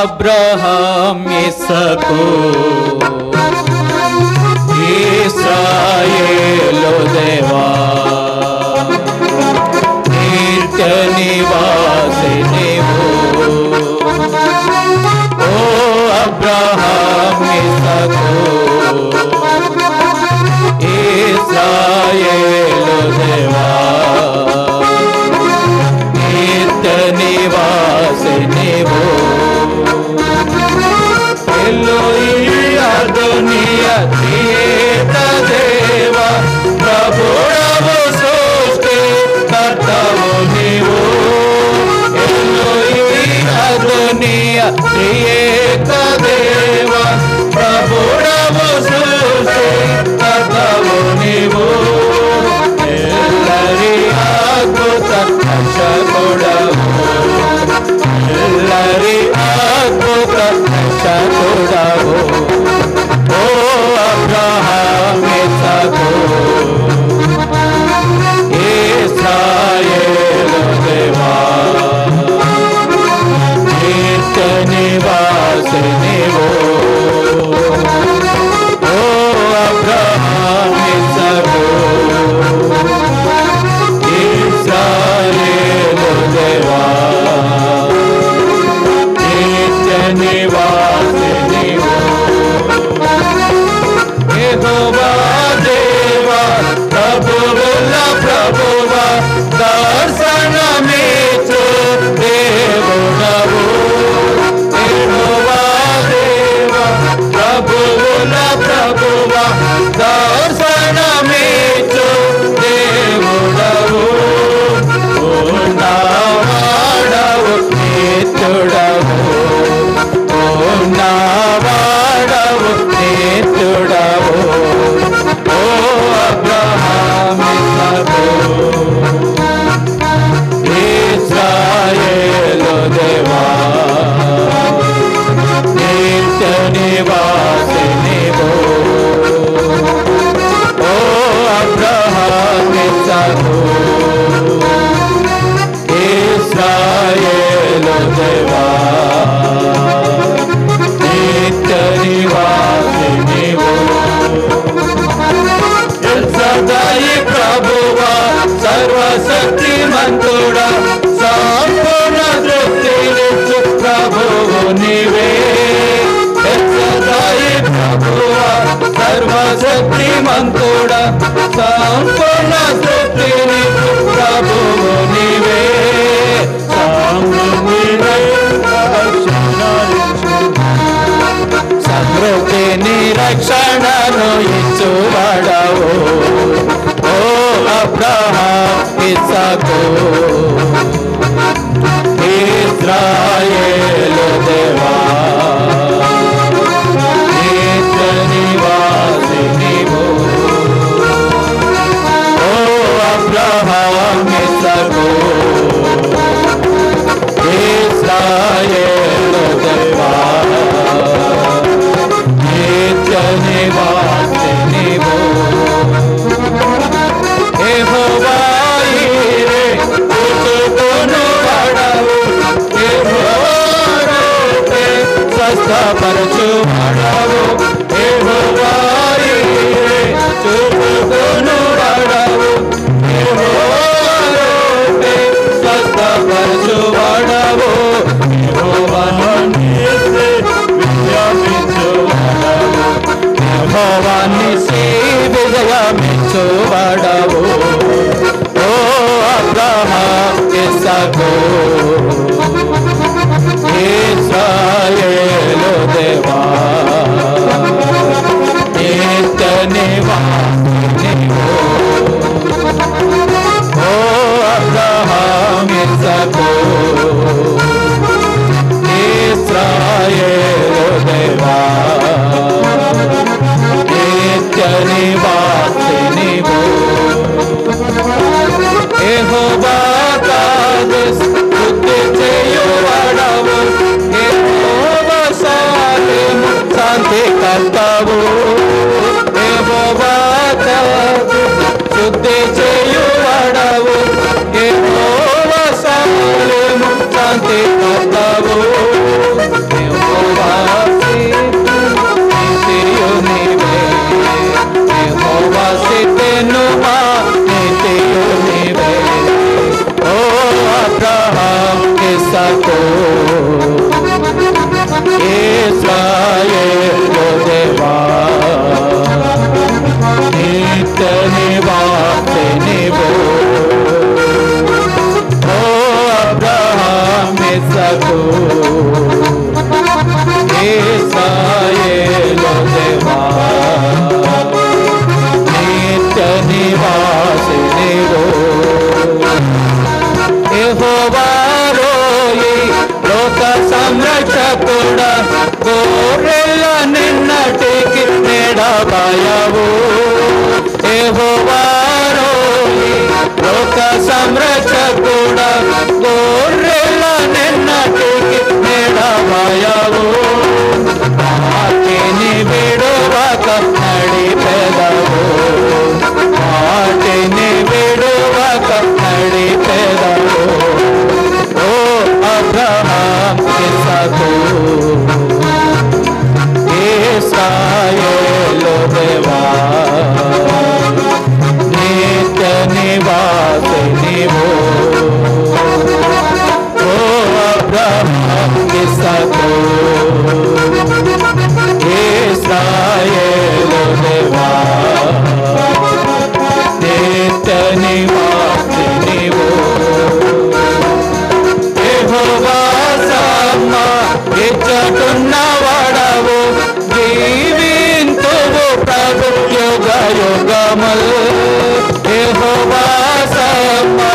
Abraham ఇస్సాకు ఇశ్రాయేలు దేవా నిత్య నివాసి నీవు ఓ అబ్రహాం ఇస్సాకు ఇశ్రాయేలు దేవా నిత్య నివాసి నీవు ఎలోహీ అదోనియా త్రియేక దేవా ప్రభువు సృష్టి కర్తవు నీవు ఎలోహీ అదోనియా త్రియేక దేవా ప్రభువు సృష్టి కర్తవు నీవు ఎల్లరి అద్భుత రక్షకుడవు ఎల్లరి అద్భుత రక్షకుడవు ఓ అబ్రహాం ఇస్సాకు ఇశ్రాయేలు దేవా నిత్య నివాసి నీవు ఓ అబ్రహాం ఇస్సాకు ఇశ్రాయేలు దేవా నిత్య నివాసి నీవు యెహోవా దేవా ప్రభువుల ప్రభువా దర్శనమిచ్చు దేవుడవు యెహోవా దేవా ప్రభువుల ప్రభువా దర్శనమిచ్చు దేవుడవు ఉన్నవాడవు నిత్యుడవు ఉన్నవాడవు నిత్యుడవు ఓ అబ్రహాం ఇస్సాకు ఇశ్రాయేలు దేవా నిత్య నివాసి నీవు ఓ అబ్రహాం ఇస్సాకు ఇశ్రాయేలు దేవా నిత్య నివాసి నీవు ఎల్సదాయి ప్రభువా సర్వశక్తిమంతుడా సంపూర్ణ తృప్తినిచ్చు ప్రభువు నీవే ఎల్సదాయి ప్రభువా సర్వశక్తిమంతుడా సంపూర్ణ తృప్తినిచ్చు ప్రభువు నీవే సమృద్ధి నిరక్షణను ఇచ్చువాడవు ఓ అబ్రహాం ఇస్సాకు ఇశ్రాయేలు దేవా నిత్య నివాసి నీవు ఓ అబ్రహాం ఇస్సాకు ఇశ్రాయేలు దేవా నిత్య నివాసి నీవు యెహోవా ఈరే చూచుకొనువాడవు యెహోవా స్వస్థపరచువాడవు యెహోవా ఈరే చూచుకొనువాడవు యెహోవా స్వస్థపరచువాడవు యెహోవా నీసే విజయమిచ్చువాడవు యెహోవా నీసే విజయమిచ్చువాడవు ఓ అబ్రహాం ఇస్సాకు ఇశ్రాయేలు దేవా నిత్య నివాసి నీవు ఓ అబ్రహాం ఇస్సాకు ఇశ్రాయేలు దేవా నిత్య నివాసి నీవు యెహోవా కాదేశ్ స్తుతి చేయువాడవు యెహోవా షాలేము శాంతి కర్తవు యెహోవా కాదేశ్ స్తుతి చేయువాడవు యెహోవా షాలేము శాంతి కర్తవు ఇస్సాకు ఇశ్రాయేలు దేవా నిత్య నివాసినివో ఓ అబ్రహాం ఇస్సాకు ఇశ్రాయేలు దేవా నిత్య నివాసినివో యెహోవా రోయి లోక సంరక్షకుడా గొర్రెల నిన్నటికి నెడబాయవు యెహోవా రోయి లోక సంరక్షకుడా గొర్రెల నిన్నటికి నెడబాయవు వాటిని విడువక నడిపెదవు వాటిని విడువక నడిపెదవు ఓ అబ్రహాం ఇస్సాకు ఇశ్రాయేలు దేవా నిత్య నివాసినివో ఓ అబ్రహాం ఇస్సాకు ఇశ్రాయేలు దేవా నిత్య నివాసినివో యెహోవా షమ్మా ఇచ్చటున్నవాడవు జీవింతువు ప్రభు యుగ యుగముల్ యెహోవా షమ్మా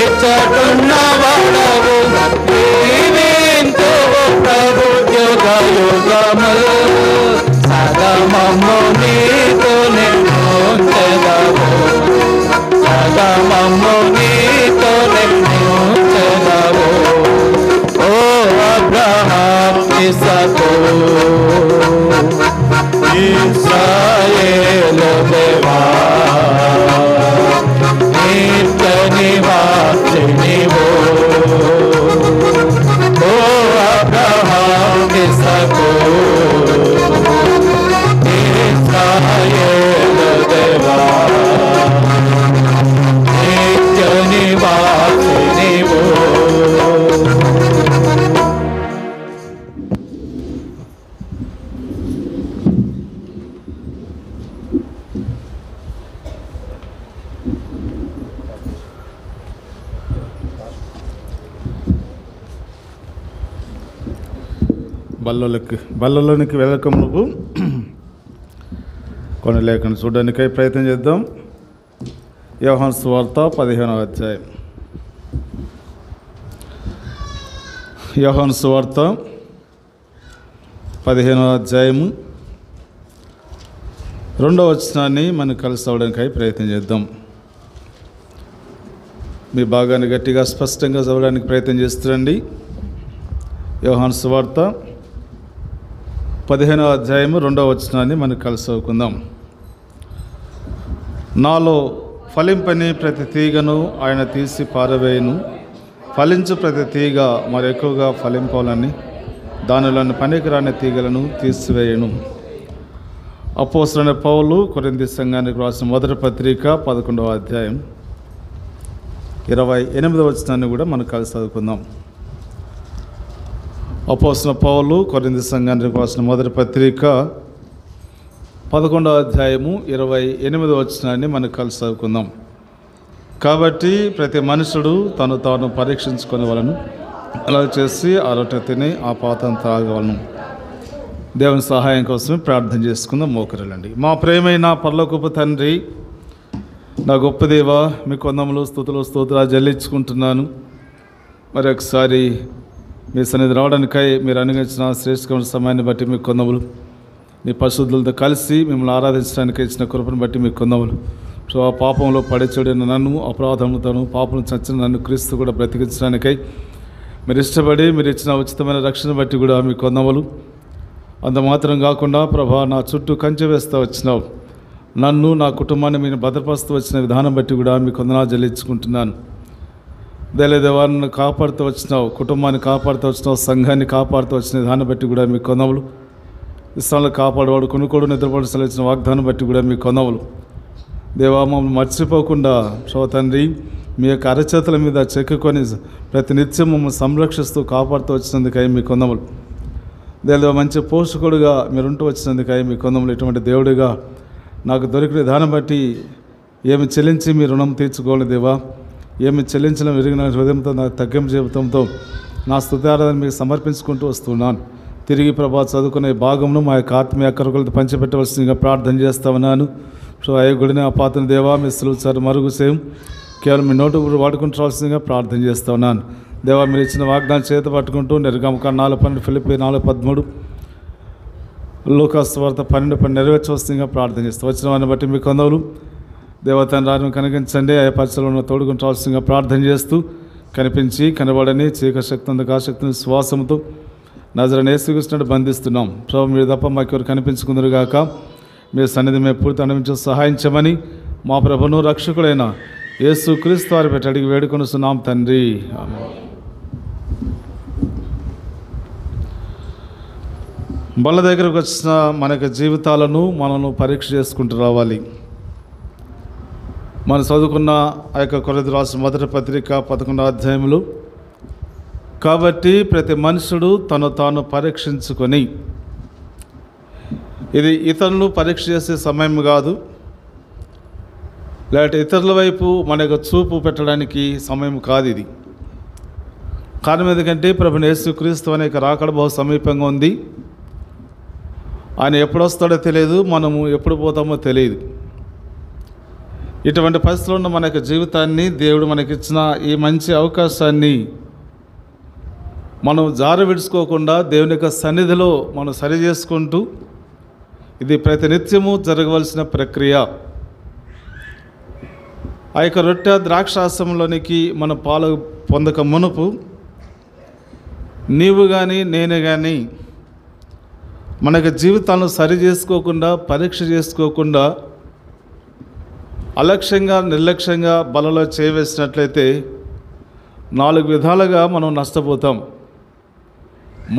ఇచ్చటున్నవాడవు జీవింతువు ప్రభు యుగ యుగముల్ సగమము నీతోనే ఉంచెదవు సగమము నీతోనే ఉంచెదవు ఓ అబ్రహాం ఇస్సాకు ఇశ్రాయేలు దేవా నిత్య నివాసినివో ఓ అబ్రహాం ఇస్సాకు ఇశ్రాయేలు దేవా నిత్య నివాసినివో బల్లలోనికి వెళ్ళక నువ్వు కొన్ని లేఖను చూడడానికై ప్రయత్నం చేద్దాం. యోహాను సువార్త 15వ అధ్యాయం. యోహాను సువార్త 15వ అధ్యాయము 2వ వచనాన్ని మనం కలిసి అవడానికై ప్రయత్నం చేద్దాం. మీ భాగాన్ని గట్టిగా స్పష్టంగా చదవడానికి ప్రయత్నం చేస్తుండండి. యోహాను సువార్త 15వ అధ్యాయము 2వ వచనాన్ని మనం కలిసి చదువుకుందాం. నాలో ఫలింపని ప్రతి తీగను ఆయన తీసి పారవేయను, ఫలించు ప్రతి తీగ మరి ఎక్కువగా ఫలింపాలని దానిలోని పనికిరాని తీగలను తీసివేయను. అపోస్తలుడైన పౌలు కొరింథీ సంఘానికి రాసిన మొదటి పత్రిక 11వ అధ్యాయం 28వ వచనాన్ని కూడా మనం కలిసి చదువుకుందాం. అపోస్తలుడైన పౌలు కొరింథీ సంఘానికి రాసిన మొదటి పత్రిక 11వ అధ్యాయము 28వ వచనాన్ని మనం కలిసి చదువుకుందాం. కాబట్టి ప్రతి మనుషుడు తను తాను పరీక్షించుకునేవలను, అలా చేసి ఆ రొట్టె తిని ఆ పాత్రను త్రాగవలను. దేవుని సహాయం కోసమే ప్రార్థన చేసుకుందాం. మోకరిల్లండి. మా ప్రేమైన పరలోకపు తండ్రి, నా గొప్ప దేవా, మీ కొందములు స్తుతులు స్తోత్రాలు చెల్లించుకుంటున్నాను. మరొకసారి మీ సన్నిధి రావడానికై మీరు అనుగ్రహించిన శ్రేష్టమైన సమయాన్ని బట్టి మీ కొందములు, మీ పరిశుద్ధులతో కలిసి మిమ్మల్ని ఆరాధించడానికి ఇచ్చిన కృపను బట్టి మీ కొందములు. సో ఆ పాపంలో పడిచెడిన నన్ను, అపరాధములతోనూ పాపం చచ్చిన నన్ను క్రీస్తు కూడా బ్రతికించడానికై మీరు ఇష్టపడి మీరు ఇచ్చిన ఉచితమైన రక్షణ బట్టి కూడా మీ కొందములు. అంత మాత్రం కాకుండా ప్రభా, నా చుట్టూ కంచె వేస్తూ వచ్చినావు, నన్ను నా కుటుంబాన్ని మీరు భద్రపరుస్తూ వచ్చిన విధానం బట్టి కూడా మీ కొందనాలు చెల్లించుకుంటున్నాను. దేవాన్ని కాపాడుతూ వచ్చినావు, కుటుంబాన్ని కాపాడుతూ వచ్చినావు, సంఘాన్ని కాపాడుతూ వచ్చిన విధానం బట్టి కూడా మీ కొందములు. ఇస్తాలను కాపాడేవాడు కొనుకోడు నిద్రపడి సెలవించిన వాగ్దానం బట్టి కూడా మీ కొందములు. దేవా, మమ్మల్ని మర్చిపోకుండా తండ్రి మీ యొక్క అరచేతుల మీద చెక్కుకొని ప్రతి నిత్యం మమ్మల్ని సంరక్షిస్తూ కాపాడుతూ వచ్చినందుకై మీ కొందములు. దేవ మంచి పోషకుడుగా మీరుంటూ వచ్చినందుకై మీ కొందములు. ఇటువంటి దేవుడిగా నాకు దొరికిన దాన్ని బట్టి ఏమి చెల్లించి మీ రుణం తీర్చుకోవాలి దేవా. ఏమి చెల్లించడం విరిగిన హృదయంతో నాకు తగ్గింపు జీవితంతో నా స్తుతి ఆరాధన మీకు సమర్పించుకుంటూ వస్తున్నాను. తిరిగి ప్రభా చదువుకునే భాగంలో మా యొక్క ఆత్మీయ కరుకులతో పంచిపెట్టవలసిందిగా ప్రార్థన చేస్తా ఉన్నాను. సో అయ్యగుడిని ఆ పాత్ర దేవా మీ సులువుచారు మరుగు సేయం కేవలం మీ నోటు వాడుకుంటాల్సిందిగా ప్రార్థన చేస్తా ఉన్నాను. దేవా మీరు ఇచ్చిన వాగ్దానం చేత పట్టుకుంటూ నిర్గమకాండం 4:12, ఫిలిప్పీ 4:13, లూకాసు వార్త 12:12 నెరవేర్చవలసిందిగా ప్రార్థన చేస్తాం. వచ్చిన వారిని బట్టి మీ కొందరు దేవతను రాను కనిపించండి. ఆయా పరిచయంలో తోడుకుంటాల్సిందిగా ప్రార్థన చేస్తూ కనిపించి కనబడని చీకశక్తి అంధకాశక్తిని శ్వాసంతో నజరేయుడైన యేసుక్రీస్తును బంధిస్తున్నాం. ప్రభు మీరు తప్ప మాకెవరు కనిపించుకుందరు గాక. మీ సన్నిధి మేము పూర్తి అనుభవించే సహాయం చేయమని మా ప్రభును రక్షకుడైన యేసుక్రీస్తు వారి పెట్టి అడిగి వేడుకొనుచున్నాం తండ్రి. బల్ల దగ్గరకు వచ్చిన మనకి జీవితాలను మనను పరీక్ష చేసుకుంటూ రావాలి. మనం చదువుకున్న ఆ యొక్క కొరింథీయులకు రాసిన మొదటి పత్రిక 11వ అధ్యాయంలో కాబట్టి ప్రతి మనుషుడు తను తాను పరీక్షించుకొని, ఇది ఇతరులను పరీక్ష చేసే సమయం కాదు, లేకపోతే ఇతరుల వైపు మన యొక్క చూపు పెట్టడానికి సమయం కాదు. ఇది కారణం ఎందుకంటే ప్రభువైన యేసుక్రీస్తు అనే రాకడ బహు సమీపంగా ఉంది. ఆయన ఎప్పుడు వస్తాడో తెలియదు, మనము ఎప్పుడు పోతామో తెలియదు. ఇటువంటి పరిస్థితుల్లో ఉన్న మన యొక్క జీవితాన్ని దేవుడు మనకిచ్చిన ఈ మంచి అవకాశాన్ని మనం విడుచుకోకుండా దేవుని యొక్క సన్నిధిలో మనం సరి చేసుకుంటూ, ఇది ప్రతినిత్యము జరగవలసిన ప్రక్రియ. ఆ యొక్క రొట్టె ద్రాక్షారసంలోనికి మన పాలు పొందక మునుపు నీవు కానీ నేను కానీ మనకు జీవితాలను సరి చేసుకోకుండా, పరీక్ష చేసుకోకుండా, అలక్ష్యంగా నిర్లక్ష్యంగా బలలో చేయవేసినట్లయితే 4 విధాలుగా మనం నష్టపోతాం.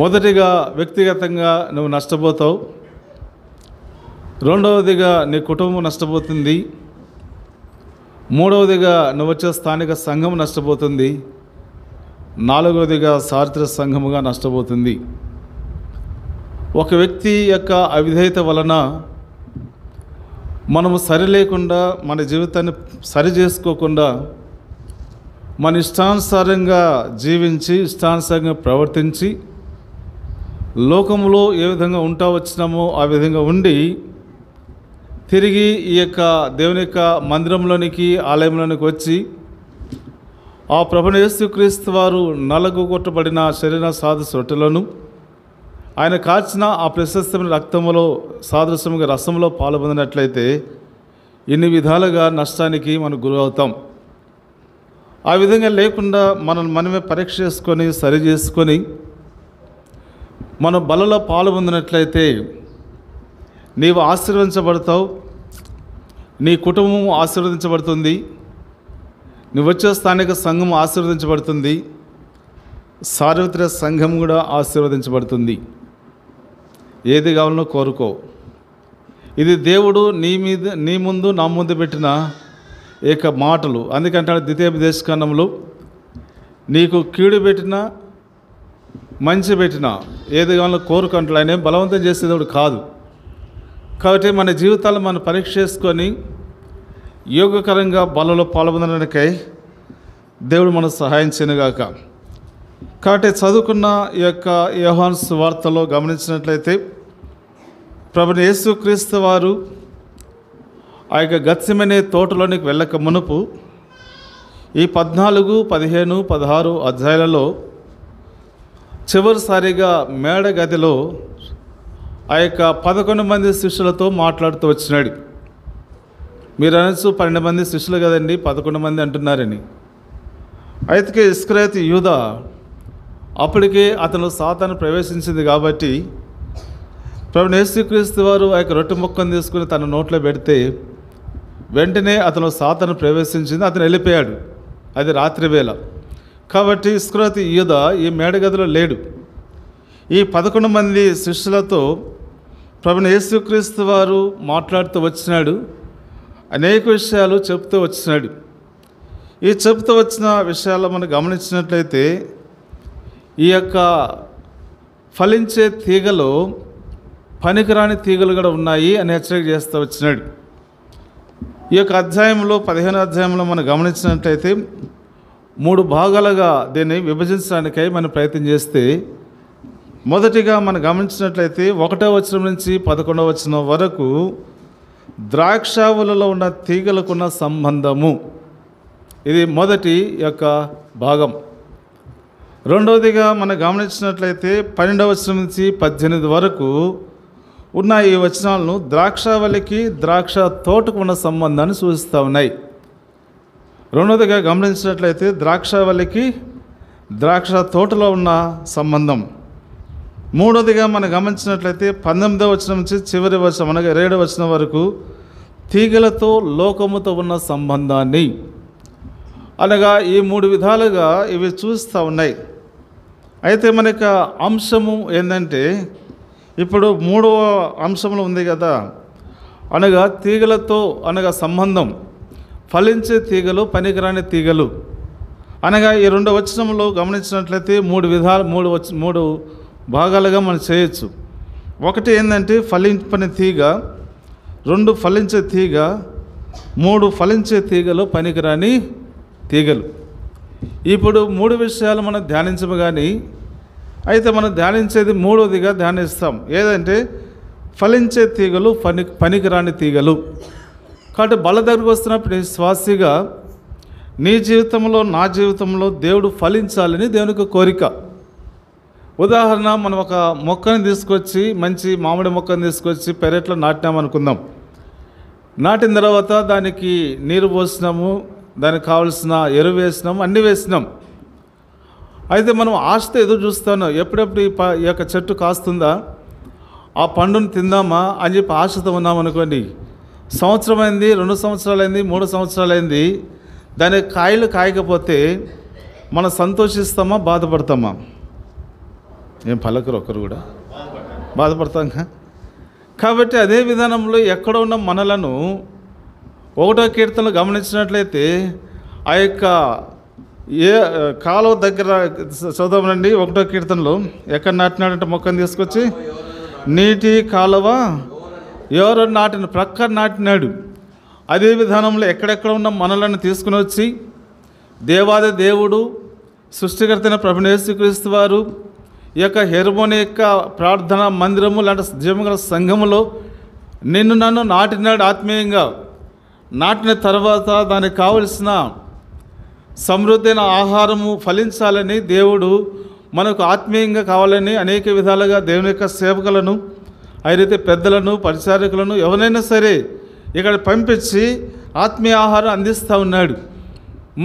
మొదటిగా వ్యక్తిగతంగా నువ్వు నష్టపోతావు. రెండవదిగా నీ కుటుంబం నష్టపోతుంది. మూడవదిగా నువ్వు వచ్చే స్థానిక సంఘం నష్టపోతుంది. నాలుగవదిగా చారిత్రక సంఘముగా నష్టపోతుంది. ఒక వ్యక్తి యొక్క అవిధేయత వలన మనము సరి లేకుండా, మన జీవితాన్ని సరి చేసుకోకుండా, మన ఇష్టానుసారంగా జీవించి ఇష్టానుసారంగా ప్రవర్తించి లోకంలో ఏ విధంగా ఉంటా వచ్చినామో ఆ విధంగా ఉండి తిరిగి ఈ యొక్క దేవుని యొక్క మందిరంలోనికి, ఆలయంలోనికి వచ్చి ఆ ప్రభువైన యేసుక్రీస్తు వారు నలగొట్టబడిన శరీర సాదృశ్య రొట్టెలను, ఆయన కాచిన ఆ ప్రశస్తమైన రక్తములో సాదృశ్యముగా రసంలో పాల్పొందినట్లయితే ఇన్ని విధాలుగా నష్టానికి మనం గురవుతాం. ఆ విధంగా లేకుండా మనమే పరీక్ష చేసుకొని సరి చేసుకొని మనం బలలో పాల్పొందినట్లయితే నీవు ఆశీర్వదించబడతావు, నీ కుటుంబం ఆశీర్వదించబడుతుంది, నువ్వు వచ్చే స్థానిక సంఘం ఆశీర్వదించబడుతుంది, సార్వత్రిక సంఘం కూడా ఆశీర్వదించబడుతుంది. ఏది కావాలనో కోరుకో. ఇది దేవుడు నీ ముందు నా ముందు పెట్టిన ఏక మాటలు. అందుకంటే ద్వితీయోపదేశకాండంలో నీకు కీడు పెట్టినా మంచి పెట్టినా ఏది కావాలో కోరుకుంటాడు. ఆయన బలవంతం చేసేదేవుడు కాదు. కాబట్టి మన జీవితాలను మనం పరీక్ష చేసుకొని యోగకరంగా బలలో పాల్గొనడానికై దేవుడు మనకు సహాయం చేయనుగాక. కాబట్టి చదువుకున్న ఈ యొక్క యోహాను సువార్తలో గమనించినట్లయితే ప్రభువైన యేసుక్రీస్తు వారు ఆ యొక్క గత్సెమనే తోటలోనికి వెళ్ళక మునుపు ఈ 14, 15, 16 అధ్యాయాలలో చివరిసారిగా మేడ గదిలో ఆ యొక్క 11 మంది శిష్యులతో మాట్లాడుతూ వచ్చినాడు. మీరు అనొచ్చు 12 మంది శిష్యులు కదండి 11 మంది అంటున్నారని. అయితే ఇస్కరియోతు యూదా అప్పటికే అతను సాతాను ప్రవేశించింది కాబట్టి ప్రభువైన యేసుక్రీస్తు వారు ఆ యొక్క రొట్టె ముక్కను తీసుకుని తన నోట్లో పెడితే వెంటనే అతను సాతాను ప్రవేశించింది, అతను వెళ్ళిపోయాడు. అది రాత్రి వేళ. కాబట్టి ఇస్కరియోతు యూదా ఈ మేడగదిలో లేడు. ఈ 11 మంది శిష్యులతో ప్రభువైన యేసుక్రీస్తు వారు మాట్లాడుతూ వచ్చినాడు, అనేక విషయాలు చెప్తూ వచ్చినాడు. ఈ చెప్తూ వచ్చిన విషయాల్లో మనం గమనించినట్లయితే ఈ యొక్క ఫలించే తీగలో పనికిరాని తీగలు కూడా ఉన్నాయి అని హెచ్చరిక చేస్తూ వచ్చినాడు. ఈ యొక్క అధ్యాయంలో 15వ అధ్యాయంలో మనం గమనించినట్లయితే 3 భాగాలుగా దీన్ని విభజించడానికై మనం ప్రయత్నం చేస్తే, మొదటిగా మనం గమనించినట్లయితే 1వ వచనం నుంచి 11వ వచనం వరకు ద్రాక్షావళిలో ఉన్న తీగలకున్న సంబంధము, ఇది మొదటి యొక్క భాగం. రెండవదిగా మనం గమనించినట్లయితే 12వ వచనం నుంచి 18 వరకు ఉన్న ఈ వచనాలను ద్రాక్షావళికి ద్రాక్ష తోటకు ఉన్న సంబంధాన్ని సూచిస్తూ ఉన్నాయి. రెండవదిగా గమనించినట్లయితే ద్రాక్షావళికి ద్రాక్ష తోటలో ఉన్న సంబంధం. మూడవదిగా మనం గమనించినట్లయితే 19వ వచనం నుంచి చివరి వచనం అనగా 7వ వచనం వరకు తీగలతో లోకముతో ఉన్న సంబంధాన్ని, అనగా ఈ 3 విధాలుగా ఇవి చూస్తూ ఉన్నాయి. అయితే మనకు అంశము ఏంటంటే, ఇప్పుడు 3వ అంశంలో ఉంది కదా, అనగా తీగలతో అనగా సంబంధం, ఫలించే తీగలు, పనికిరాని తీగలు. అనగా ఈ 2వ వచనంలో గమనించినట్లయితే 3 భాగాలుగా మనం చేయొచ్చు. ఒకటి ఏంటంటే ఫలింపని తీగ, 2 ఫలించే తీగ, 3 ఫలించే తీగలు, పనికిరాని తీగలు. ఇప్పుడు 3 విషయాలు మనం ధ్యానించము, కానీ అయితే మనం ధ్యానించేది 3వదిగా ధ్యానిస్తాం. ఏదంటే ఫలించే తీగలు, పనికిరాని తీగలు. కాబట్టి బల దగ్గరకు వస్తున్నప్పుడు శ్వాసిగా నీ జీవితంలో, నా జీవితంలో దేవుడు ఫలించాలని దేవునికి కోరిక. ఉదాహరణ, మనం ఒక మొక్కని తీసుకొచ్చి, మంచి మామిడి మొక్కని తీసుకొచ్చి పెరట్లో నాటినామనుకుందాం. నాటిన తర్వాత దానికి నీరు పోసినాము, దానికి కావలసిన ఎరువు వేసినాము, అన్నీ వేసినాం. అయితే మనం ఆశతో ఎదురు చూస్తాను, ఎప్పుడెప్పుడు ఈ యొక్క చెట్టు కాస్తుందా, ఆ పండును తిందామా అని చెప్పి ఆశతో ఉన్నామనుకోండి. సంవత్సరం అయింది, 2 సంవత్సరాలైంది, 3 సంవత్సరాలైంది, దానికి కాయలు కాయకపోతే మనం సంతోషిస్తామా, బాధపడతామా? ఏం పలకరు ఒక్కరు కూడా, బాధపడతాం. కాబట్టి అదే విధానంలో ఎక్కడ ఉన్న మనలను 1వ కీర్తనలో గమనించినట్లయితే ఆ యొక్క కాలువ దగ్గర చదవనండి. 1వ కీర్తనలో ఎక్కడ నాటినాడంటే మొక్కను తీసుకొచ్చి నీటి కాలువ ఎవరో నాటిన ప్రక్క నాటినాడు. అదే విధానంలో ఎక్కడెక్కడ ఉన్న మనలను తీసుకుని వచ్చి దేవాది దేవుడు సృష్టికర్తైన ప్రభువైన యేసుక్రీస్తు వారు ఈ యొక్క హెర్మోని యొక్క ప్రార్థన మందిరము లాంటి జీవగల సంఘములో నన్ను నాటినాడు. ఆత్మీయంగా నాటిన తర్వాత దానికి కావలసిన సమృద్ధైన ఆహారము ఫలించాలని దేవుడు మనకు ఆత్మీయంగా కావాలని అనేక విధాలుగా దేవుని యొక్క సేవకులను, అయితే పెద్దలను, పరిచారకులను, ఎవరైనా సరే ఇక్కడ పంపించి ఆత్మీయ ఆహారం అందిస్తూ ఉన్నాడు.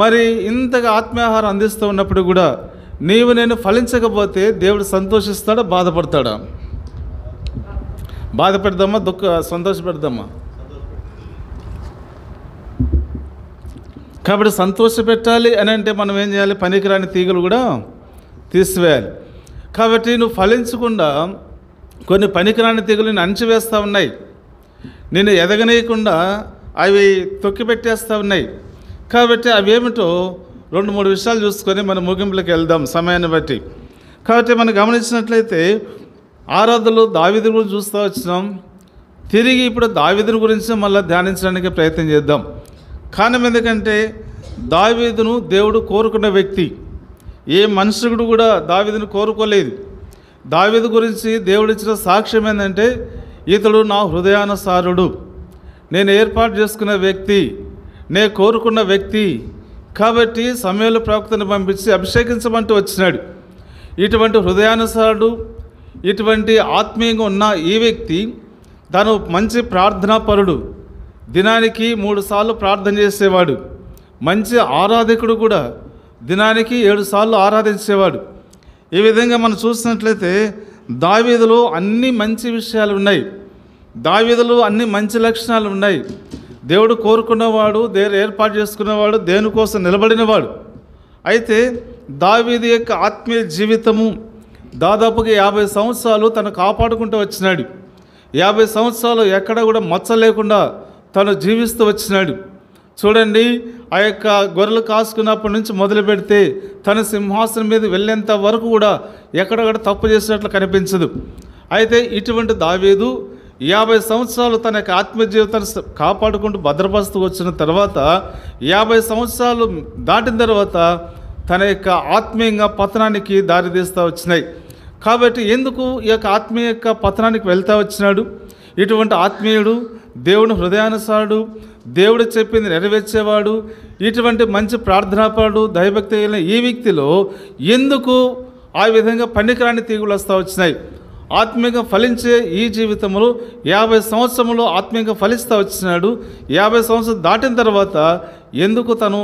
మరి ఇంతగా ఆత్మీయ ఆహారం అందిస్తూ ఉన్నప్పుడు కూడా నేను ఫలించకపోతే దేవుడు సంతోషిస్తాడా, బాధపడతాడా? బాధపెడదామా, సంతోషపెడదామా? కాబట్టి సంతోషపెట్టాలి అని అంటే మనం ఏం చేయాలి? పనికిరాని తీగలు కూడా తీసివేయాలి. కాబట్టి నువ్వు ఫలించకుండా కొన్ని పనికిరాని తీగలు నేను అణచివేస్తూ ఉన్నాయి, నేను ఎదగనీయకుండా అవి తొక్కిపెట్టేస్తూ ఉన్నాయి. కాబట్టి అవేమిటో 2-3 విషయాలు చూసుకొని మనం ముగింపులకు వెళ్దాం సమయాన్ని బట్టి. కాబట్టి మనం గమనించినట్లయితే ఆరాధనలో దావీదు గురించి చూస్తూ వచ్చినాం. తిరిగి ఇప్పుడు దావీదుని గురించి మళ్ళీ ధ్యానించడానికి ప్రయత్నం చేద్దాం. కారణం ఎందుకంటే దావీదును దేవుడు కోరుకున్న వ్యక్తి. ఏ మనుషుడు కూడా దావీదును కోరుకోలేదు. దావీదు గురించి దేవుడు ఇచ్చిన సాక్ష్యం ఏంటంటే, ఇతడు నా హృదయానుసారుడు, నేను ఏర్పాటు చేసుకున్న వ్యక్తి, నేను కోరుకున్న వ్యక్తి. కాబట్టి సమూయేలు ప్రవక్తను పంపించి అభిషేకించమంటూ వచ్చినాడు. ఇటువంటి హృదయానుసారుడు, ఇటువంటి ఆత్మీయంగా ఉన్న ఈ వ్యక్తి తను మంచి ప్రార్థనాపరుడు, దినానికి 3 సార్లు ప్రార్థన చేసేవాడు, మంచి ఆరాధకుడు కూడా, దినానికి 7 సార్లు ఆరాధించేవాడు. ఈ విధంగా మనం చూసినట్లయితే దావీదులో అన్ని మంచి విషయాలు ఉన్నాయి, దావీదులో అన్ని మంచి లక్షణాలు ఉన్నాయి. దేవుడు కోరుకున్నవాడు, దేవుడు ఏర్పాటు చేసుకున్నవాడు, దేవుని కోసం నిలబడినవాడు. అయితే దావీదు యొక్క ఆత్మీయ జీవితము దాదాపుగా 50 సంవత్సరాలు తను కాపాడుకుంటూ వచ్చినాడు. 50 సంవత్సరాలు ఎక్కడ కూడా మచ్చ లేకుండా తను జీవిస్తూ వచ్చినాడు. చూడండి, ఆ యొక్క గొర్రెలు కాసుకున్నప్పటి నుంచి మొదలు పెడితే తన సింహాసనం మీద వెళ్ళేంత వరకు కూడా ఎక్కడొక్కడ తప్పు చేసినట్లు కనిపించదు. అయితే ఇటువంటి దావీదు 50 సంవత్సరాలు తన యొక్క ఆత్మీయ జీవితాన్ని కాపాడుకుంటూ భద్రపరుస్తూ వచ్చిన తర్వాత 50 సంవత్సరాలు దాటిన తర్వాత తన యొక్క ఆత్మీయంగా పతనానికి దారితీస్తూ వచ్చినాయి. కాబట్టి ఎందుకు ఈ యొక్క ఆత్మీయ యొక్క పతనానికి వెళ్తూ వచ్చినాడు? ఇటువంటి ఆత్మీయుడు, దేవుని హృదయానుసారుడు, దేవుడు చెప్పింది నెరవేర్చేవాడు, ఇటువంటి మంచి ప్రార్థనాపరుడు, దైవభక్తి కలిగిన ఈ వ్యక్తిలో ఎందుకు ఆ విధంగా పనికిరాని తీగులు వస్తూ వచ్చినాయి? ఆత్మీయంగా ఫలించే ఈ జీవితంలో 50 సంవత్సరంలో ఆత్మీయంగా ఫలిస్తూ వచ్చినాడు. 50 సంవత్సరాలు దాటిన తర్వాత ఎందుకు తను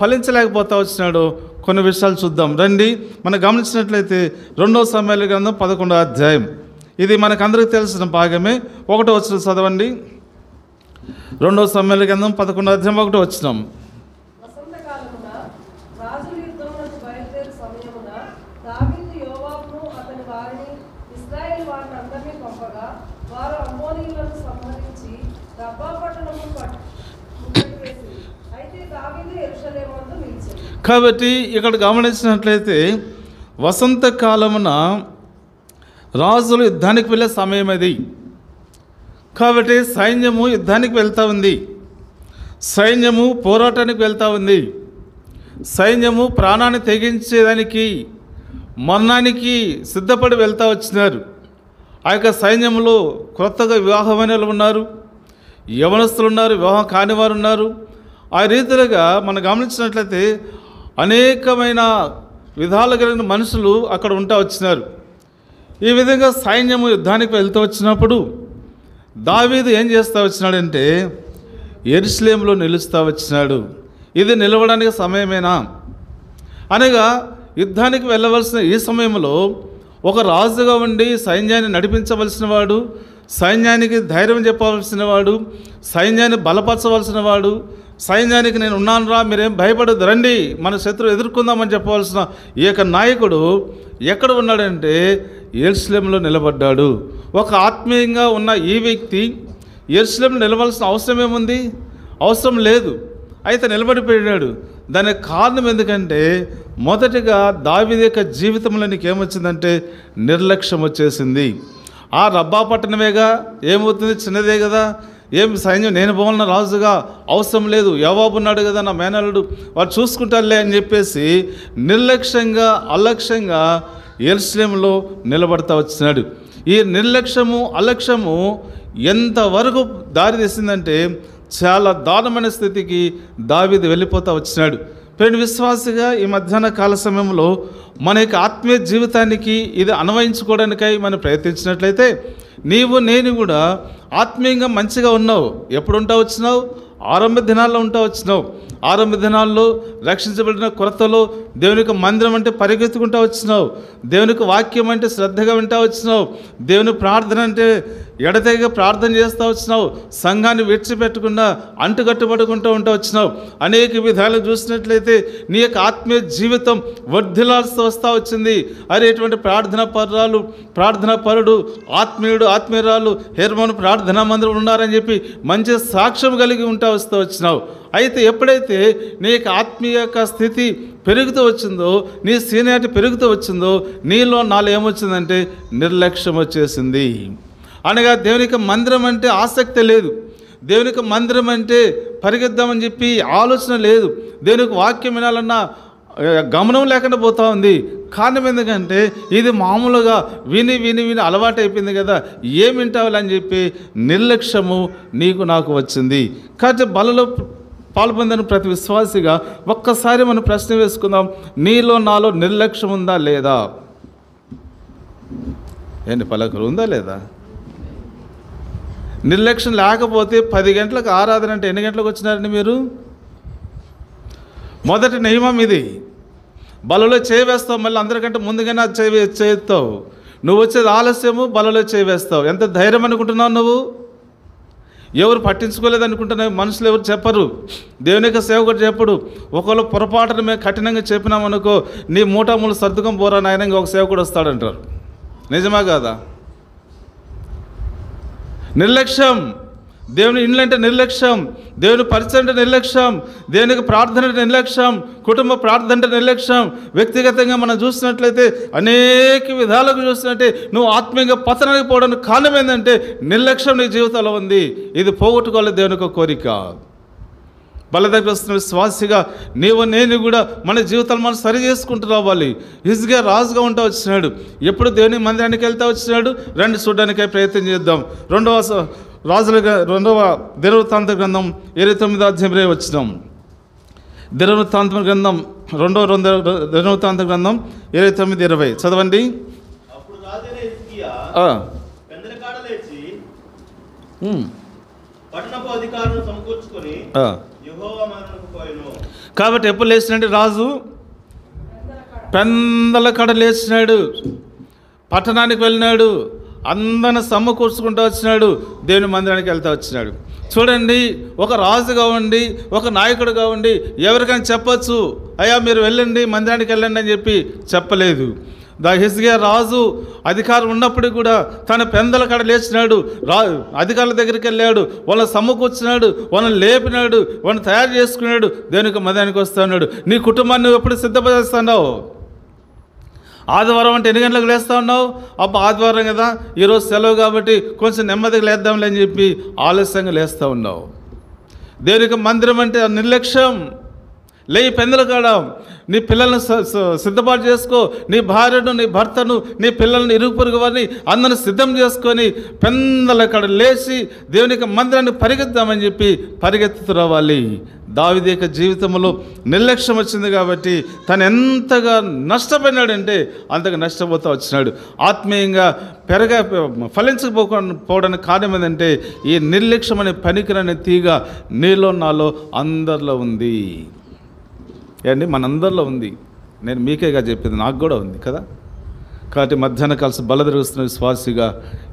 ఫలించలేకపోతా వచ్చినాడో కొన్ని విషయాలు చూద్దాం రండి. మనం గమనించినట్లయితే 2 సమూయేలు గ్రంథం 11వ అధ్యాయం, ఇది మనకందరికీ తెలిసిన భాగమే. 1వ వచనం చదవండి. 2 సమూయేలు గ్రంథం 11వ అధ్యాయం 1వ వచనం. కాబట్టి ఇక్కడ గమనించినట్లయితే వసంతకాలమున రాజులు యుద్ధానికి వెళ్ళే సమయం అది. కాబట్టి సైన్యము యుద్ధానికి వెళ్తూ ఉంది, సైన్యము పోరాటానికి వెళ్తూ ఉంది, సైన్యము ప్రాణాన్ని తెగించేదానికి మరణానికి సిద్ధపడి వెళ్తూ వచ్చినారు. ఆ యొక్క సైన్యంలో కొత్తగా వివాహమైన వాళ్ళు ఉన్నారు, యవనస్తులు ఉన్నారు, వివాహం కాని వారు ఉన్నారు. ఆ రీతిలుగా మనం గమనించినట్లయితే అనేకమైన విధాలు కలిగిన మనుషులు అక్కడ ఉంటా వచ్చినారు. ఈ విధంగా సైన్యము యుద్ధానికి వెళ్తూ వచ్చినప్పుడు దావీదు ఏం చేస్తూ వచ్చినాడంటే యెరూషలేములో నిలుస్తూ వచ్చినాడు. ఇది నిలవడానికి సమయమేనా అనగా యుద్ధానికి వెళ్ళవలసిన ఈ సమయంలో ఒక రాజుగా ఉండి సైన్యాన్ని నడిపించవలసిన వాడు, సైన్యానికి ధైర్యం చెప్పవలసిన వాడు, సైన్యాన్ని బలపరచవలసిన వాడు, సైన్యానికి నేను ఉన్నాను రా, మీరేం భయపడదు, రండి మన శత్రువు ఎదుర్కొందామని చెప్పవలసిన ఈ యొక్క నాయకుడు ఎక్కడ ఉన్నాడంటే యెరూషలేములో నిలబడ్డాడు. ఒక ఆత్మీయంగా ఉన్న ఈ వ్యక్తి యెరూషలేములో నిలవాల్సిన అవసరం ఏముంది? అవసరం లేదు. అయితే నిలబడిపోయాడు. దానికి కారణం ఎందుకంటే మొదటిగా దావీదు యొక్క జీవితంలో నీకేమొచ్చిందంటే నిర్లక్ష్యం వచ్చేసింది. ఆ రబ్బా పట్టణమేగా, ఏమవుతుంది, చిన్నదే కదా, ఏం సైన్యం నేను పోవాలన్న రాజుగా అవసరం లేదు, యోవాబు ఉన్నాడు కదా నా మేనల్లుడు, వాడు చూసుకుంటారులే అని చెప్పేసి నిర్లక్ష్యంగా అలక్ష్యంగా యెరూషలేములో నిలబడతా వచ్చినాడు. ఈ నిర్లక్ష్యము అలక్ష్యము ఎంతవరకు దారి తీసిందంటే చాలా దారుణమైన స్థితికి దావీదు వెళ్ళిపోతూ వచ్చినాడు. ప్రేమ విశ్వాసిగా ఈ మధ్యాహ్న కాల సమయంలో మన యొక్క ఆత్మీయ జీవితానికి ఇది అన్వయించుకోవడానికై మనం ప్రయత్నించినట్లయితే నీవు నేను కూడా ఆత్మీయంగా మంచిగా ఉన్నావు. ఎప్పుడు ఉంటా వచ్చినావు? ఆరంభ దినాల్లో ఉంటా వచ్చినావు. ఆరంభ దినాల్లో రక్షించబడిన కొరతలో దేవునికి మందిరం అంటే పరిగెత్తుకుంటూ వచ్చినావు, దేవునికి వాక్యం అంటే శ్రద్ధగా వింటూ వచ్చినావు, దేవుని ప్రార్థన అంటే ఎడతెగ ప్రార్థన చేస్తూ వచ్చినావు, సంఘాన్ని విడిచిపెట్టకుండా అంటుకట్టుబడుకుంటూ ఉంటా వచ్చినావు. అనేక విధాలు చూసినట్లయితే నీ యొక్క ఆత్మీయ జీవితం వర్ధిల్లాల్సి వస్తూ వచ్చింది. అరే ఇటువంటి ప్రార్థనా పరుడు ఆత్మీయుడు ఆత్మీయురాలు హెర్మోను ప్రార్థనా మందిరం ఉన్నారని చెప్పి మంచి సాక్ష్యం కలిగి ఉంటా వస్తూ వచ్చినావు. అయితే ఎప్పుడైతే నీ యొక్క ఆత్మీయ స్థితి పెరుగుతూ వచ్చిందో, నీ సీనియారిటీ పెరుగుతూ వచ్చిందో, నీలో నాలో ఏమొచ్చిందంటే నిర్లక్ష్యం వచ్చేసింది. అనగా దేవునికి మందిరం అంటే ఆసక్తి లేదు, దేవునికి మందిరం అంటే పరిగెద్దామని చెప్పి ఆలోచన లేదు, దేవునికి వాక్యం వినాలన్న గమనం లేకుండా పోతూ ఉంది. కారణం ఎందుకంటే ఇది మామూలుగా విని విని విని అలవాటు అయిపోయింది కదా, ఏం వింటావులని చెప్పి నిర్లక్ష్యము నీకు నాకు వచ్చింది. కాబట్టి బలలో పాల్పొందిన ప్రతి విశ్వాసిగా ఒక్కసారి మనం ప్రశ్న వేసుకుందాం, నీలో నాలో నిర్లక్ష్యం ఉందా లేదా? ఏంటి పలకరు ఉందా లేదా? నిర్లక్ష్యం లేకపోతే 10 గంటలకు ఆరాధన అంటే ఎన్ని గంటలకు వచ్చినారండి మీరు? మొదటి నియమం ఇది. బలలో చేవేస్తావు, మళ్ళీ అందరికంటే ముందుగానే అది చేస్తావు. నువ్వు వచ్చేది ఆలస్యము, బలలో చేవేస్తావు. ఎంత ధైర్యం అనుకుంటున్నావు నువ్వు? ఎవరు పట్టించుకోలేదు అనుకుంటున్నావు, మనుషులు ఎవరు చెప్పరు, దేవుని యొక్క సేవకుడు చెప్పడు. ఒకవేళ పొరపాటున మేము కఠినంగా చెప్పినామనుకో, నీ మూటాములు సర్దుకం పోరా నాయనంగా ఒక సేవకుడు వస్తాడంటారు. నిజమా కాదా? నిర్లక్ష్యం. దేవుని ఇండ్లు అంటే నిర్లక్ష్యం, దేవుని పరిచయం అంటే నిర్లక్ష్యం, దేవునికి ప్రార్థన అంటే నిర్లక్ష్యం, కుటుంబ ప్రార్థన అంటే నిర్లక్ష్యం. వ్యక్తిగతంగా మనం చూసినట్లయితే అనేక విధాలుగా చూసినట్టే నువ్వు ఆత్మీయంగా పతనానికి పోవడానికి కారణం ఏంటంటే నిర్లక్ష్యం నీ జీవితంలో ఉంది. ఇది పోగొట్టుకోవాలి దేవుని యొక్క కోరిక. బలదగ్రస్తున్న విశ్వాసిగా నీవు నేను కూడా మన జీవితాలు మనం సరి చేసుకుంటూ రావాలి. హిజ్కియా రాజుగా ఉంటా వచ్చినాడు, ఎప్పుడు దేవుని మందిరానికి వెళ్తా వచ్చినాడు. రండి చూడడానికే ప్రయత్నం చేద్దాం. రెండవ దినవృత్తాంత గ్రంథం 29వ అధ్యాయం వచ్చినాం. దినవృత్తాంత గ్రంథం దినవృత్తాంత గ్రంథం 29:20 చదవండి. కాబట్టి ఎప్పుడు లేచినాడు రాజు? పెందల కడ లేచినాడు, పట్టణానికి వెళ్ళినాడు, అందరిని సమకూర్చుకుంటూ వచ్చినాడు, దేవుని మందిరానికి వెళ్తూ వచ్చినాడు. చూడండి, ఒక రాజుగా ఉండి ఒక నాయకుడుగా ఉండి ఎవరికైనా చెప్పచ్చు, అయ్యా మీరు వెళ్ళండి మందిరానికి వెళ్ళండి అని చెప్పి చెప్పలేదు. హిజ్కియా రాజు అధికారం ఉన్నప్పటికీ కూడా తన పెందల కడ లేచినాడు, అధికారుల దగ్గరికి వెళ్ళాడు, వాళ్ళని సమకూర్చున్నాడు, వాళ్ళని లేపినాడు, వాళ్ళని తయారు చేసుకున్నాడు, దేవునికి మందిరానికి వస్తున్నాడు. నీ కుటుంబాన్ని ఎప్పుడు సిద్ధపరుస్తున్నావు? ఆదివారం అంటే ఎన్ని గంటలకు లేస్తూ ఉన్నావు? ఆదివారం కదా, ఈరోజు సెలవు కాబట్టి కొంచెం నెమ్మదిగా లేద్దాంలే అని చెప్పి ఆలస్యంగా లేస్తూ ఉన్నావు. దేవునికి మందిరం అంటే నిర్లక్ష్యం. లేయి పెందల కాడ నీ పిల్లల్ని సిద్ధపాటు చేసుకో, నీ భార్యను, నీ భర్తను, నీ పిల్లల్ని, ఇరుగు పొరుగు వారిని అందరిని సిద్ధం చేసుకొని పెందల కాడ లేచి దేవునికి మందిరాన్ని పరిగెత్తామని చెప్పి పరిగెత్తుతూ రావాలి. దావీదు యొక్క జీవితంలో నిర్లక్ష్యం వచ్చింది కాబట్టి తను ఎంతగా నష్టపోయినాడంటే అంతగా నష్టపోతూ వచ్చినాడు. ఆత్మీయంగా ఫలించకపోవడానికి కారణం ఏంటంటే ఈ నిర్లక్ష్యం అనే పనికిరాని తీగ నీలో నాలో అందరిలో ఉంది. ఏండి, మనందరిలో ఉంది. నేను మీకేగా చెప్పింది, నాకు కూడా ఉంది కదా. కాబట్టి మధ్యాహ్న కాలసి బలదిరుగుతున్న విశ్వాసిగా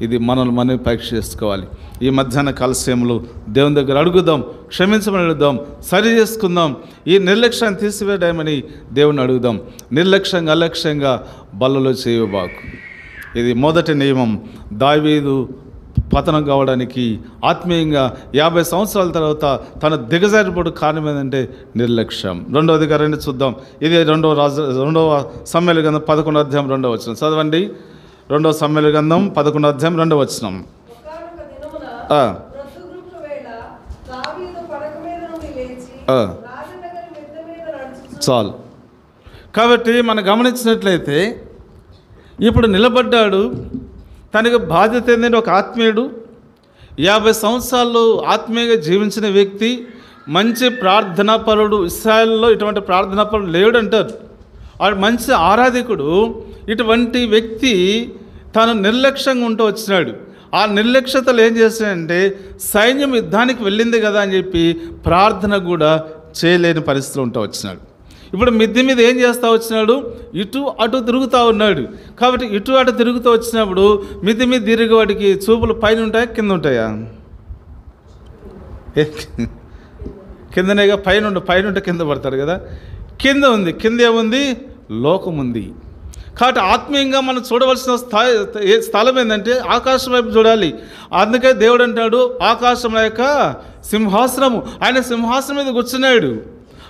ఇది మనల్ని మనం పరీక్ష చేసుకోవాలి. ఈ మధ్యాహ్న కాలస్యంలో దేవుని దగ్గర అడుగుదాం, క్షమించమని అడుగుదాం, సరి చేసుకుందాం, ఈ నిర్లక్ష్యాన్ని తీసివేయడమని దేవుని అడుగుదాం. నిర్లక్ష్యంగా అలక్ష్యంగా బలలో చేయబాకు. ఇది మొదటి నియమం. దావీదు పతనం కావడానికి ఆత్మీయంగా 50 సంవత్సరాల తర్వాత తన దిగజారిపోడు కారణం ఏంటంటే నిర్లక్ష్యం. రెండవదిగా రండి చూద్దాం. ఇది రెండవ సమూయేలు గ్రంథం 11వ అధ్యాయం 2వ వచనం చదవండి. 2వ సమూయేలు గ్రంథం 11వ అధ్యాయం 2వ వచనం. చాలు. కాబట్టి మనం గమనించినట్లయితే ఇప్పుడు నిలబడ్డాడు. తనకు బాధ్యత ఏంటంటే ఒక ఆత్మీయుడు, 50 సంవత్సరాలు ఆత్మీయంగా జీవించిన వ్యక్తి, మంచి ప్రార్థనాపరుడు. ఇశ్రాయేలులో ఇటువంటి ప్రార్థనాపరుడు లేడు అంటారు. వాడు మంచి ఆరాధకుడు. ఇటువంటి వ్యక్తి తాను నిర్లక్ష్యంగా ఉంటూ వచ్చినాడు. ఆ నిర్లక్ష్యతలు ఏం చేస్తాడంటే సైన్యం యుద్ధానికి వెళ్ళింది కదా అని చెప్పి ప్రార్థన కూడా చేయలేని పరిస్థితులు ఉంటూ వచ్చినాడు. ఇప్పుడు మిద్దె మీద ఏం చేస్తూ వచ్చినాడు? ఇటు అటు తిరుగుతూ ఉన్నాడు. కాబట్టి ఇటు అటు తిరుగుతూ వచ్చినప్పుడు మిద్దె మీద తిరిగి వాడికి చూపులు పైన ఉంటాయా కింద ఉంటాయా? కిందనేగా. పైన ఉంటే కింద పడతాడు కదా. కింద ఉంది. కింద ఏముంది? లోకం ఉంది. కాబట్టి ఆత్మీయంగా మనం చూడవలసిన స్థలం ఏంటంటే ఆకాశం వైపు చూడాలి. అందుకే దేవుడు అంటాడు ఆకాశం యొక్క సింహాసనము. ఆయన సింహాసనం మీద కూర్చున్నాడు.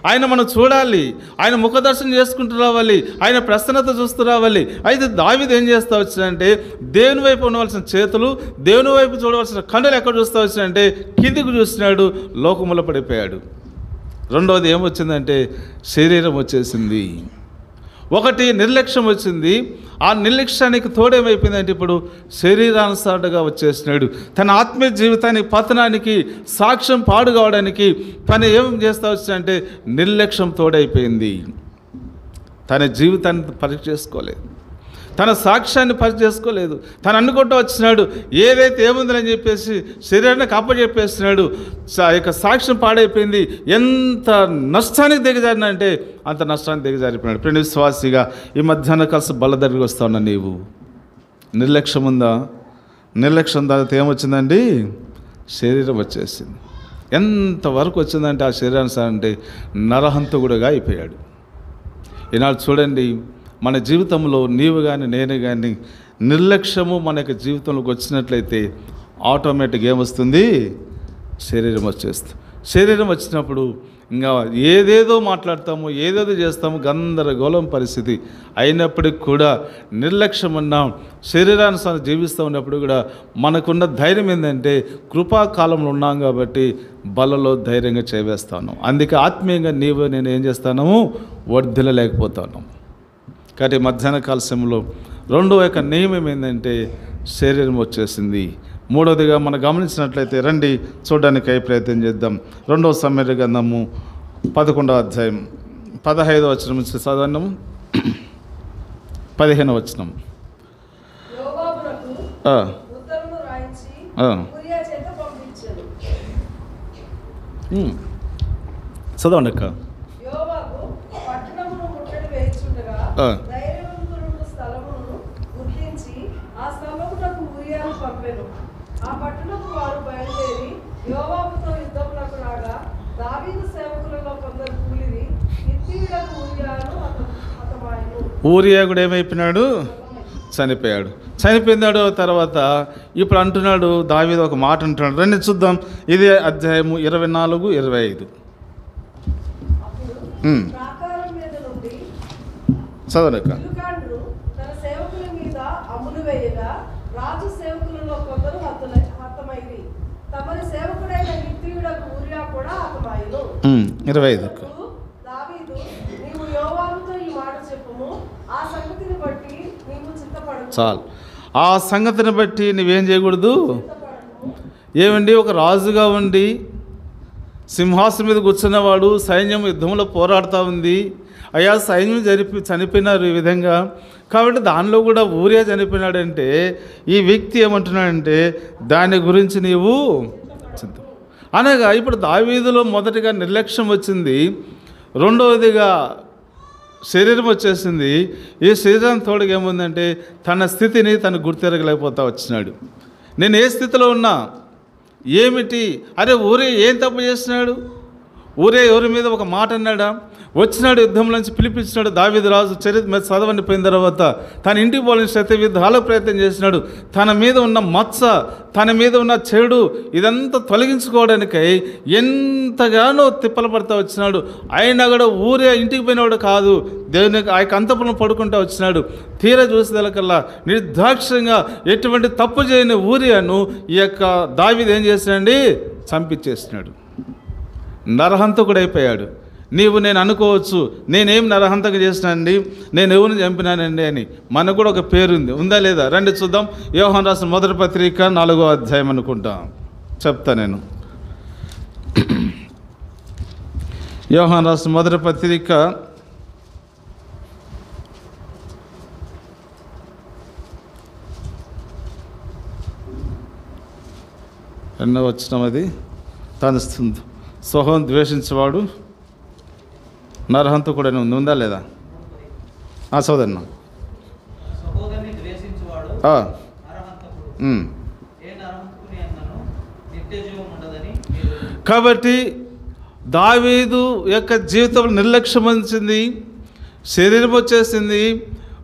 ఆయన మనం చూడాలి, ఆయన ముఖదర్శనం చేసుకుంటూ రావాలి, ఆయన ప్రసన్నత చూస్తూ రావాలి. అయితే దావీదు ఏం చేస్తూ వచ్చినంటే దేవుని వైపు ఉండవలసిన చేతులు, దేవుని వైపు చూడవలసిన కన్నులు ఎక్కడ చూస్తూ వచ్చినంటే కిందికి చూసినాడు, లోకములో పడిపోయాడు. రెండవది ఏమొచ్చిందంటే శరీరం వచ్చేసింది. ఒకటి నిర్లక్ష్యం వచ్చింది. ఆ నిర్లక్ష్యానికి తోడేమైపోయిందంటే ఇప్పుడు శరీరానుసారుగా వచ్చేసినాడు. తన ఆత్మీయ జీవితానికి పతనానికి సాక్ష్యం పాడు కావడానికి తను ఏం చేస్తా వచ్చిందంటే నిర్లక్ష్యం తోడైపోయింది. తన జీవితాన్ని పరీక్ష చేసుకోలేదు, తన సాక్ష్యాన్ని పరీక్ష చేసుకోలేదు. తను అనుకుంటూ వచ్చినాడు ఏదైతే ఏముందని చెప్పేసి శరీరాన్ని అప్పచెప్పేస్తున్నాడు. యొక్క సాక్ష్యం పాడైపోయింది. ఎంత నష్టానికి దిగజారినంటే అంత నష్టానికి దిగజారిపోయినాడు. ప్రియ విశ్వాసిగా ఈ మధ్యాహ్న కాస్త బలదరికి వస్తా ఉన్నా. నీవు నిర్లక్ష్యం ఉందా? నిర్లక్ష్యం తర్వాత ఏమొచ్చిందండి? శరీరం వచ్చేసింది. ఎంతవరకు వచ్చిందంటే ఆ శరీరానుసారం అంటే నరహంతకుడుగా అయిపోయాడు. ఈనాడు చూడండి, మన జీవితంలో నీవు కానీ నేను కానీ నిర్లక్ష్యము మన యొక్క జీవితంలోకి వచ్చినట్లయితే ఆటోమేటిక్గా ఏమొస్తుంది? శరీరం వచ్చేస్తుంది. శరీరం వచ్చినప్పుడు ఇంకా ఏదేదో మాట్లాడతాము, ఏదేదో చేస్తాము, గందరగోళం పరిస్థితి అయినప్పటికి కూడా నిర్లక్ష్యం ఉన్నాం. శరీరానుసారం జీవిస్తూ ఉన్నప్పుడు కూడా మనకున్న ధైర్యం ఏంటంటే కృపాకాలంలో ఉన్నాం కాబట్టి బలలో ధైర్యంగా చేవేస్తాను. అందుకే ఆత్మీయంగా నీవు నేను ఏం చేస్తాను, వర్ధిల్లలేకపోతాను. కాబట్టి మధ్యాహ్న కాల సమయంలో రెండో యొక్క నియమం ఏంటంటే శరీరం వచ్చేసింది. మూడవదిగా మనం గమనించినట్లయితే రండి చూడడానికి ప్రయత్నం చేద్దాం. 2వ సమూయేలు గ్రంథము 11వ అధ్యాయం 15వ వచనం నుంచి చదవడం, 15వ వచనం. చదవండి అక్క. ఊరియా కూడా ఏమైపోయినాడు, చనిపోయాడు. చనిపోయినాడు తర్వాత ఇప్పుడు అంటున్నాడు దావీదు ఒక మాట అంటున్నాడు. రండి చూద్దాం. ఇదే అధ్యాయము 24, 25 చదవనక్క. తమరి సేవకుడైన హిత్తీయుడకు ఊరియా కూడా హతమాయెను. 25 దావీదు, నీవు యోవాబుతో ఈ మాట చెప్పుము, ఆ సంగతిని బట్టి నీవు చింతపడకు. చాలు. ఆ సంగతిని బట్టి నువ్వేం చేయకూడదు. ఏమండి, ఒక రాజుగా ఉండి సింహాసనం మీద కూర్చున్నవాడు, సైన్యం యుద్ధంలో పోరాడుతూ ఉంది. అయ్యా సైన్యం చనిపోయినారు ఈ విధంగా. కాబట్టి దానిలో కూడా ఊరియా చనిపోయినాడంటే ఈ వ్యక్తి ఏమంటున్నాడంటే దాని గురించి నీవు చింత అనగా ఇప్పుడు దావీదులో మొదటిగా నిర్లక్ష్యం వచ్చింది, రెండవదిగా శరీరం వచ్చేసింది. ఈ శరీరం తోడుగా ఏముందంటే తన స్థితిని తను గుర్తెరగలేకపోతా వచ్చినాడు. నేను ఏ స్థితిలో ఉన్నా ఏమిటి, అరే ఊరియా ఏం తప్పు చేసినాడు, ఊరియా ఎవరి మీద ఒక మాట అన్నాడా, వచ్చినాడు యుద్ధంలోంచి పిలిపించినాడు. దావీదు రాజు చరిత్ర చదవండి పోయిన తర్వాత తన ఇంటికి పోలిన శత్రు యుద్ధాల ప్రయత్నం చేసినాడు. తన మీద ఉన్న మచ్చ, తన మీద ఉన్న చెడు ఇదంతా తొలగించుకోవడానికై ఎంతగానో తిప్పలు పడుతూ వచ్చినాడు. అయినా కూడా ఊరే ఇంటికి పోయినవాడు కాదు, దేవునికి ఆ యొక్క అంతపురం పడుకుంటూ వచ్చినాడు. తీరా చూసేదలకల్లా నిర్దాక్షిణ్యంగా ఎటువంటి తప్పు చేయని ఊరియాను ఈ యొక్క దావీదు ఏం చేసినాడండి, చంపించేసినాడు. నరహంతకుడు అయిపోయాడు. నీవు నేను అనుకోవచ్చు, నేనేం నరహంతకు చేసినానండి, నేను ఎవరిని చంపినానండి అని. మనకు కూడా ఒక పేరుంది, ఉందా లేదా? రండి చూద్దాం. యోహాను రాసిన మొదటి పత్రిక 4వ అధ్యాయం అనుకుంటా, చెప్తా నేను. యోహాను రాసిన మొదటి పత్రిక 2వ వచనం. అది తన సహోదరుని ద్వేషించేవాడు నరహంతకుడని ఉందా లేదా? సోదరన్న కాబట్టి దావీదు యొక్క జీవితంలో నిర్లక్ష్యం వచ్చింది, శరీరం వచ్చేసింది.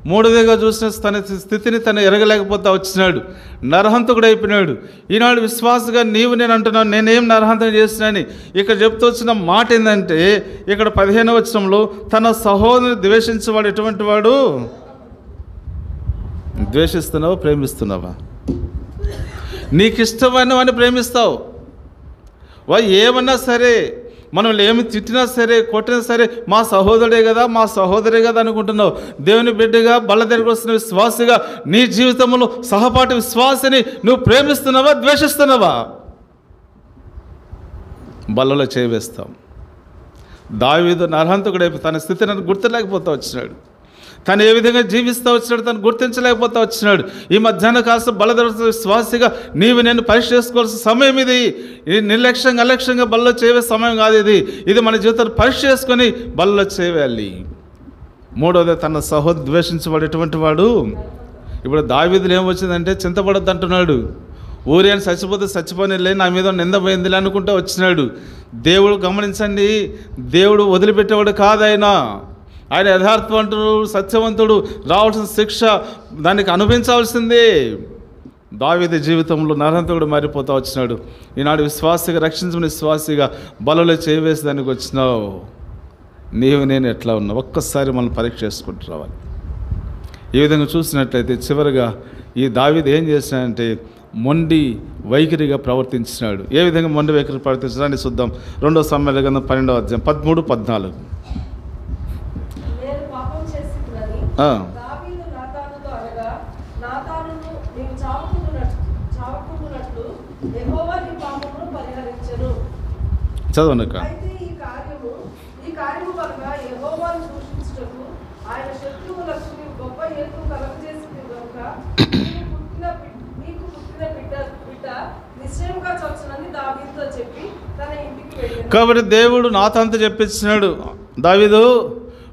మూడవదిగా చూసిన తన స్థితిని తను ఎరగలేకపోతా వచ్చినాడు, నరహంతకుడు అయిపోయినాడు. ఈనాడు విశ్వాసగా నీవు నేను అంటున్నాను, నేనేం నరహంతం చేసినాని. ఇక్కడ చెప్తూ వచ్చిన మాట ఏంటంటే ఇక్కడ 15వ వచనంలో తన సహోదరుని ద్వేషించేవాడు ఎటువంటి వాడు? ద్వేషిస్తున్నావా, ప్రేమిస్తున్నావా? నీకు ఇష్టమైన వాడిని ప్రేమిస్తావు. వాళ్ళు ఏమన్నా సరే, మనం ఏమి తిట్టినా సరే, కొట్టినా సరే, మా సహోదరుడే కదా, మా సహోదరే కదా అనుకుంటున్నావు. దేవుని బిడ్డగా బల్ల దగ్గరకు వస్తున్న విశ్వాసిగా నీ జీవితంలో సహపాఠి విశ్వాసిని నువ్వు ప్రేమిస్తున్నావా, ద్వేషిస్తున్నావా? బల్లలో చేవేస్తాం. దావీదు నరహంతకుడైపోయి తన స్థితిని గుర్తులేకపోతా వచ్చినాడు. తను ఏ విధంగా జీవిస్తూ వచ్చినాడు తను గుర్తించలేకపోతా వచ్చినాడు. ఈ మధ్యాహ్న కాస్త బలదర్శ విశ్వాసిగా నీవు నేను పరీక్ష చేసుకోవాల్సిన సమయం ఇది. నిర్లక్ష్యంగా అలక్ష్యంగా బల్లో చేయవే సమయం కాదు ఇది. ఇది మన జీవితాన్ని పరీక్ష చేసుకొని బల్లో చేయాలి. మూడవది తన సహోదరు ద్వేషించబడేటువంటి వాడు. ఇప్పుడు దావీదులు ఏమొచ్చిందంటే చింతపడద్దు అంటున్నాడు. ఊరిని చచ్చిపోతే చచ్చిపోయిలే, నా మీద నింద పోయిందిలే అనుకుంటూ వచ్చినాడు. దేవుడు గమనించండి, దేవుడు వదిలిపెట్టేవాడు కాదు. ఆయన యథార్థవంతుడు, సత్యవంతుడు. రావాల్సిన శిక్ష దానికి అనుభవించాల్సిందే. దావీదు జీవితంలో నరహంతకుడు మారిపోతా వచ్చినాడు. ఈనాడు విశ్వాసిగా రక్షించమని విశ్వాసిగా బలలో చేయవేసేదానికి వచ్చినావు. నీవు నేను ఎట్లా ఉన్నావు? ఒక్కసారి మనం పరీక్ష చేసుకుంటూ రావాలి. ఈ విధంగా చూసినట్లయితే చివరిగా ఈ దావీదు ఏం చేసినాడంటే మొండి వైఖరిగా ప్రవర్తించినాడు. ఏ విధంగా మొండి వైఖరి ప్రవర్తించడాన్ని చూద్దాం. 2 సమూయేలు గ్రంథం 12వ అధ్యాయం 13-14. నేను పాపం చేసినని ఆ. దావీదు నాతానుతో అనగా, నాతానును నీవు చావకుండునట్లు యెహోవా నీ పాపమును పరిహరించెను. చదవనక్క. అయితే ఈ కార్యము వలన యెహోవాను దూషించుటకు ఆయన శత్రువులకు నీవు గొప్ప హేతు కలుగజేసింది కనుక నీకు పుట్టిన బిడ్డ నిశ్చయంగా చచ్చునని దావీదుతో చెప్పి తన ఇంటికి వెళ్ళాడు. కాబట్టి దేవుడు నాతంతా చెప్పించినాడు. దావీదు,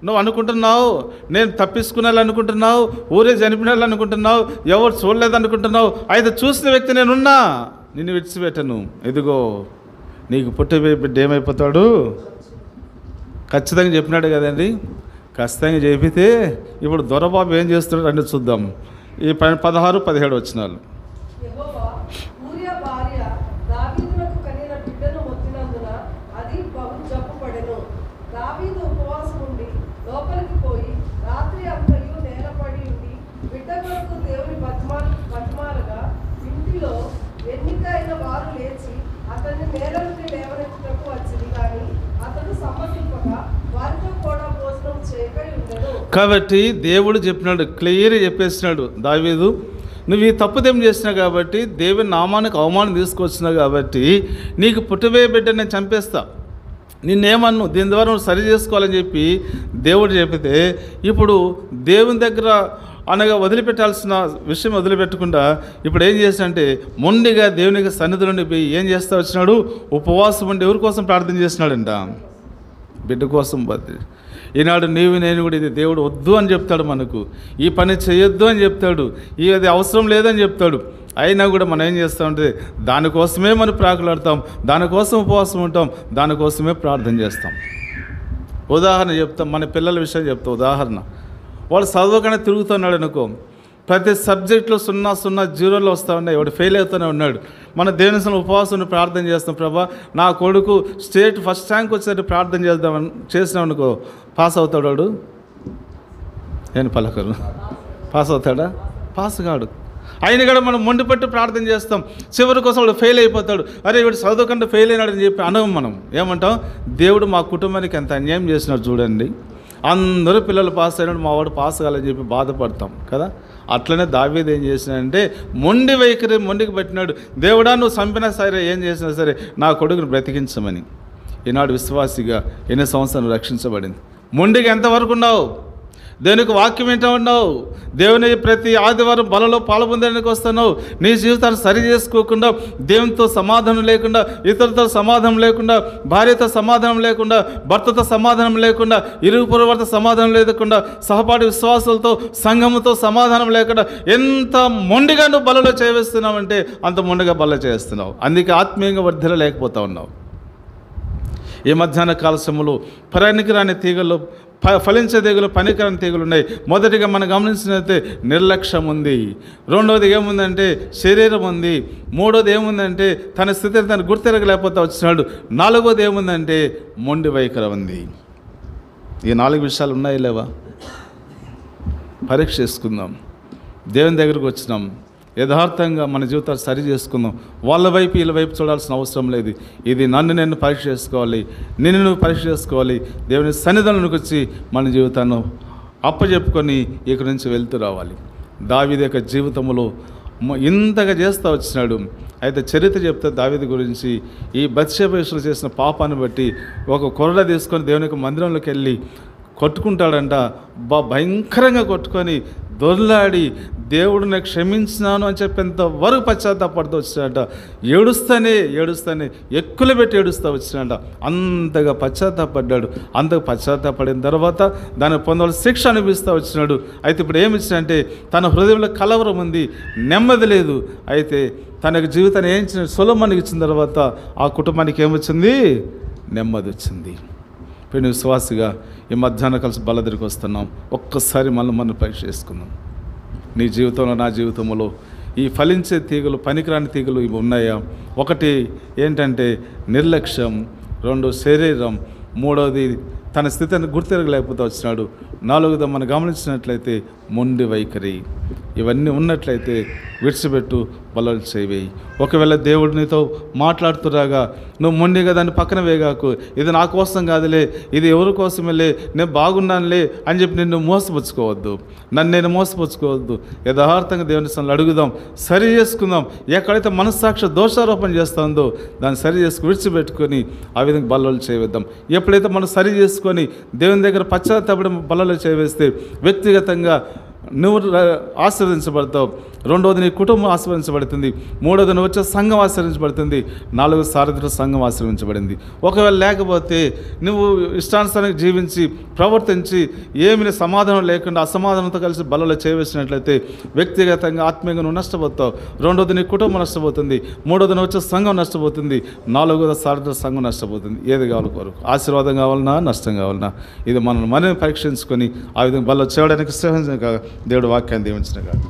నువ్వు అనుకుంటున్నావు నేను తప్పించుకునేయాలనుకుంటున్నావు, ఊరే చనిపోయాలనుకుంటున్నావు, ఎవరు చూడలేదనుకుంటున్నావు. అయితే చూసిన వ్యక్తి నేనున్నా, నిన్ను విడిచిపెట్టను. ఇదిగో నీకు పుట్టే బిడ్డ ఏమైపోతాడు? ఖచ్చితంగా చెప్పినాడు కదండి. ఖచ్చితంగా చెప్పితే ఇప్పుడు దొరబాబు ఏం చేస్తున్నాడు అంటే చూద్దాం. ఈ 16-17 వచనాలు. యెహోవా ఊరియా భార్య దావీదునకు కనిన బిడ్డను మొత్తినందున అది బహు జబ్బుపడెను. దావీదు ఉపవాసం ఉండి లోపలికి పోయి రాత్రి అంతయు నేలపడి ఉండి బిడ్డ కొరకు దేవుని బతిమాలగా ఇంటిలో ఎన్నికైన వారు లేచి అతన్ని నేల నుండి లేవనెత్తుటకు వచ్చింది. కానీ అతడు సమ్మతింపగా వారితో కూడా భోజనం చేయక ఉండెను. కాబట్టి దేవుడు చెప్పినాడు, క్లియర్గా చెప్పేసినాడు, దావీదు నువ్వు ఈ తప్పుదేం చేసినావు కాబట్టి, దేవుని నామానికి అవమానం తీసుకొచ్చినావు కాబట్టి నీకు పుట్టబోయే బిడ్డ నేను చంపేస్తా, నిన్నేమన్ను దీని ద్వారా నువ్వు సరి చేసుకోవాలని చెప్పి దేవుడు చెప్పితే, ఇప్పుడు దేవుని దగ్గర అనగా వదిలిపెట్టాల్సిన విషయం వదిలిపెట్టకుండా ఇప్పుడు ఏం చేసినంటే మొండిగా దేవునికి సన్నిధి నుండి పోయి ఏం చేస్తా వచ్చినాడు? ఉపవాసం ఉండి ఎవరి కోసం ప్రార్థన చేసినాడంట? బిడ్డ కోసం. ఈనాడు నీవు నేను కూడా ఇది దేవుడు వద్దు అని చెప్తాడు, మనకు ఈ పని చేయొద్దు అని చెప్తాడు, ఇది అవసరం లేదని చెప్తాడు. అయినా కూడా మనం ఏం చేస్తామంటే దానికోసమే మనం ప్రాకులాడతాం, దానికోసం ఉపవాసం ఉంటాం, దానికోసమే ప్రార్థన చేస్తాం. ఉదాహరణ చెప్తాం, మన పిల్లల విషయం చెప్తాం. ఉదాహరణ, వాడు చదవకనే తిరుగుతున్నాడు అనుకో, ప్రతి సబ్జెక్టులో 0-0 వస్తూ ఉన్నాయి, వాడు ఫెయిల్ అవుతూనే ఉన్నాడు. మన దేవుని సన్నిధిలో ఉపవాసం ప్రార్థన చేస్తాం, ప్రభా నా కొడుకు స్టేట్ ఫస్ట్ ర్యాంక్ వచ్చేటట్టు ప్రార్థన చేద్దామని చేసినాం అనుకో, పాస్ అవుతాడు వాడు? నేను పలకరు, పాస్ అవుతాడా? పాస్ కాడు. ఆయన కూడా మనం మొండిపట్టి ప్రార్థన చేస్తాం, చివరి కోసం వాడు ఫెయిల్ అయిపోతాడు. అరే వీడు చదవకుండా ఫెయిల్ అయినాడని చెప్పి అనవు. మనం ఏమంటాం? దేవుడు మా కుటుంబానికి ఎంత అన్యాయం చేసినాడు చూడండి, అందరూ పిల్లలు పాస్ అయినాడు, మా వాడు పాస్ కావాలని చెప్పి బాధపడతాం కదా. అట్లనే దావీదు ఏం చేసినాడంటే మొండి వైఖరి మొండికి పెట్టినాడు. దేవుడా నువ్వు చంపినా సరే ఏం చేసినా సరే నా కొడుకును బ్రతికించమని. ఈనాడు విశ్వాసిగా ఎన్ని సంవత్సరాలు రక్షించబడింది? మొండిగా ఎంతవరకు ఉన్నావు? దేవునికి వాక్యం ఏంటో ఉన్నావు? దేవుని ప్రతి ఆదివారం బలలో పాల్పొందడానికి వస్తున్నావు. నీ జీవితాన్ని సరి చేసుకోకుండా, దేవునితో సమాధానం లేకుండా, ఇతరులతో సమాధానం లేకుండా, భార్యతో సమాధానం లేకుండా, భర్తతో సమాధానం లేకుండా, ఇరుగు పొరుగువారితో సమాధానం లేకుండా, సహపాఠి విశ్వాసాలతో సంఘముతో సమాధానం లేకుండా ఎంత మొండిగా నువ్వు బలలో చేస్తున్నావంటే అంత మొండిగా బల చేస్తున్నావు. అందుకే ఆత్మీయంగా వర్ధిల్ల లేకపోతా ఉన్నావు. ఈ మధ్యాహ్న కాల సమయంలో పనికిరాని తీగలు, ఫలించే తీగలు, పనికిరాని తీగలు ఉన్నాయి. మొదటిగా మనం గమనించినట్లయితే నిర్లక్ష్యం ఉంది. రెండవది ఏముందంటే శరీరం ఉంది. మూడోది ఏముందంటే తన స్థితిని తను గుర్తిరగలేకపోతే వచ్చినాడు. నాలుగోది ఏముందంటే మొండి వైఖరి ఉంది. ఈ 4 విషయాలు ఉన్నాయి లేవా? పరీక్ష చేసుకుందాం. దేవుని దగ్గరకు వచ్చినాం, యథార్థంగా మన జీవితాలు సరి చేసుకుందాం. వాళ్ళ వైపు వీళ్ళ వైపు చూడాల్సిన అవసరం లేదు. ఇది నన్ను పరీక్ష చేసుకోవాలి, నిన్ను నువ్వు పరీక్ష చేసుకోవాలి. దేవుని సన్నిధానంలోకి వచ్చి మన జీవితాన్ని అప్పచెప్పుకొని ఇక్కడి నుంచి వెళ్తూ రావాలి. దావీదు యొక్క జీవితంలో ఇంతగా చేస్తూ వచ్చినాడు. అయితే చరిత్ర చెప్తే దావీదు గురించి ఈ బత్షెబ చేసిన పాపాన్ని బట్టి ఒక కొరడ తీసుకొని దేవుని యొక్క మందిరంలోకి వెళ్ళి కొట్టుకుంటాడంట. భయంకరంగా కొట్టుకొని దొర్లాడి దేవుడిని క్షమించినాను అని చెప్పేంత వరకు పశ్చాత్తాపడుతూ వచ్చినాడంట. ఏడుస్తానే ఎక్కులు పెట్టి ఏడుస్తూ వచ్చినాడంట. అంతగా పశ్చాత్తాపడ్డాడు. అంతగా పశ్చాత్తాపడిన తర్వాత దాన్ని పొందవలసిన శిక్ష అనిపిస్తూ వచ్చినాడు. అయితే ఇప్పుడు ఏమి ఇచ్చినంటే తన హృదయంలో కలవరం ఉంది, నెమ్మది లేదు. అయితే తనకు జీవితాన్ని ఏం ఇచ్చిన సొలొమోనుకి ఇచ్చిన తర్వాత ఆ కుటుంబానికి ఏమొచ్చింది? నెమ్మది వచ్చింది. పెను విశ్వాసిగా ఈ మధ్యాహ్నం కలిసి బలదిరికి వస్తున్నాం. ఒక్కసారి మనం పరీక్ష చేసుకుందాం. నీ జీవితంలో, నా జీవితంలో ఈ ఫలించే తీగలు పనికిరాని తీగలు ఇవి ఉన్నాయా? ఒకటి ఏంటంటే నిర్లక్ష్యం, రెండు శరీరం, మూడవది తన స్థితిని గుర్తిరగలేకపోతే వచ్చినాడు, నాలుగోది మనం గమనించినట్లయితే మొండి వైఖరి. ఇవన్నీ ఉన్నట్లయితే విడిచిపెట్టు, బలాలు చేయవేయి. ఒకవేళ దేవుడు నీతో మాట్లాడుతురాగా నువ్వు మొండిగా దాన్ని పక్కన వేగాకు, ఇది నా కోసం కాదులే, ఇది ఎవరి కోసమేలే, నేను బాగున్నానులే అని చెప్పి నిన్ను మోసపుచ్చుకోవద్దు, నన్ను నేను మోసపుచ్చుకోవద్దు. యథార్థంగా దేవుని సన్నిధిలో అడుగుదాం, సరి చేసుకుందాం. ఎక్కడైతే మనస్సాక్షి దోషారోపణ చేస్తుందో దాన్ని సరి చేసుకుని విడిచిపెట్టుకొని ఆ విధంగా బలాలు చేయవేద్దాం. ఎప్పుడైతే మనం సరి చేసుకొని దేవుని దగ్గర పశ్చాత్తాపడి బలాలు చేయవేస్తే వ్యక్తిగతంగా నువ్వు ఆశీర్వదించబడతావు, రెండవది నీ కుటుంబం ఆశీర్వదించబడుతుంది, మూడవది నువ్వు వచ్చే సంఘం ఆశీర్వించబడుతుంది, నాలుగవది సారథుల సంఘం ఆశీర్వించబడింది. ఒకవేళ లేకపోతే నువ్వు ఇష్టానుసారంగా జీవించి ప్రవర్తించి ఏమి సమాధానం లేకుండా అసమాధానంతో కలిసి బలలో చేయవేసినట్లయితే వ్యక్తిగతంగా ఆత్మీయంగా నువ్వు నష్టపోతావు, రెండవది నీ కుటుంబం నష్టపోతుంది, మూడవది నువ్వు వచ్చే సంఘం నష్టపోతుంది, నాలుగవది సారథుల సంఘం నష్టపోతుంది. ఏది కావాలి కొరకు? ఆశీర్వాదం కావాలన్నా నష్టం కావాలన్నా ఇది మనం పరీక్షించుకొని ఆ విధంగా బలలో చేయడానికి దేవుడు వాక్యాన్ని దీవించిన కాదు.